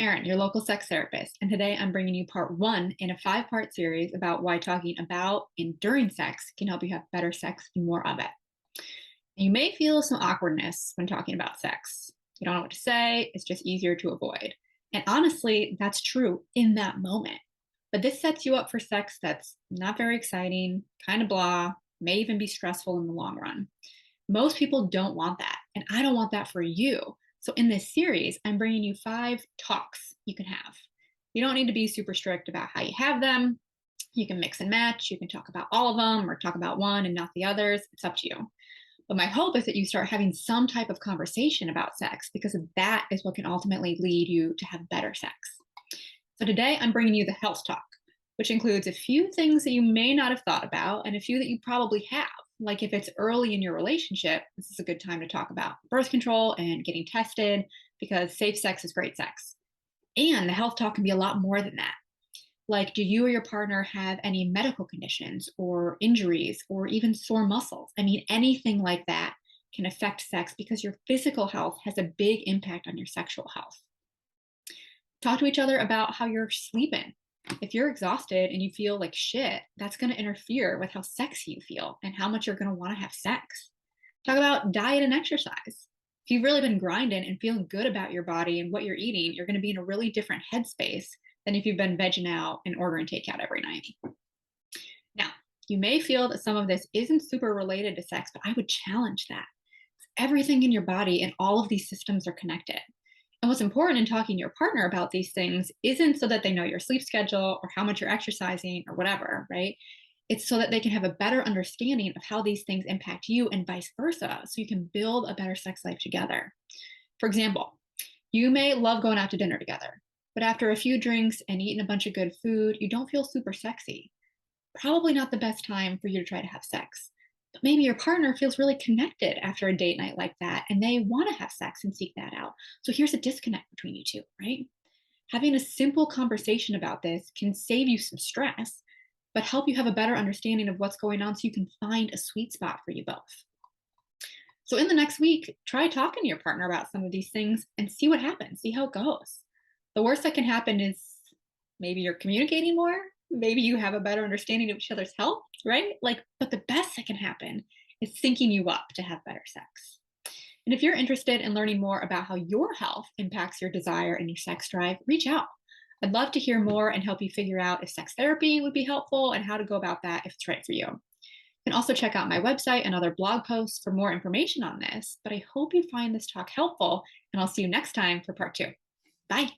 Erin, your local sex therapist, and today I'm bringing you part one in a five-part series about why talking about and during sex can help you have better sex and more of it. And you may feel some awkwardness when talking about sex. You don't know what to say, it's just easier to avoid. And honestly, that's true in that moment. But this sets you up for sex that's not very exciting, kind of blah, may even be stressful in the long run. Most people don't want that, and I don't want that for you. So, in this series, I'm bringing you five talks you can have. You don't need to be super strict about how you have them. You can mix and match. You can talk about all of them or talk about one and not the others. It's up to you. But my hope is that you start having some type of conversation about sex because that is what can ultimately lead you to have better sex. So, today I'm bringing you the health talk, which includes a few things that you may not have thought about and a few that you probably have. Like if it's early in your relationship, this is a good time to talk about birth control and getting tested because safe sex is great sex. And the health talk can be a lot more than that. Like, do you or your partner have any medical conditions or injuries or even sore muscles? I mean, anything like that can affect sex because your physical health has a big impact on your sexual health. Talk to each other about how you're sleeping. If you're exhausted and you feel like shit, that's going to interfere with how sexy you feel and how much you're going to want to have sex. Talk about diet and exercise. If you've really been grinding and feeling good about your body and what you're eating, you're going to be in a really different headspace than if you've been vegging out and ordering takeout every night. Now, you may feel that some of this isn't super related to sex, but I would challenge that. Everything in your body and all of these systems are connected. And what's important in talking to your partner about these things isn't so that they know your sleep schedule or how much you're exercising or whatever, right? It's so that they can have a better understanding of how these things impact you and vice versa, so you can build a better sex life together. For example, you may love going out to dinner together, but after a few drinks and eating a bunch of good food, you don't feel super sexy. Probably not the best time for you to try to have sex. But maybe your partner feels really connected after a date night like that and they want to have sex and seek that out. So here's a disconnect between you two, right? Having a simple conversation about this can save you some stress, but help you have a better understanding of what's going on so you can find a sweet spot for you both. So in the next week, try talking to your partner about some of these things and see what happens, see how it goes. The worst that can happen is maybe you're communicating more, maybe you have a better understanding of each other's health, right? But the best that can happen is syncing you up to have better sex. And if you're interested in learning more about how your health impacts your desire and your sex drive, reach out. I'd love to hear more and help you figure out if sex therapy would be helpful and how to go about that if it's right for you. You can also check out my website and other blog posts for more information on this. But I hope you find this talk helpful, and I'll see you next time for part two. Bye.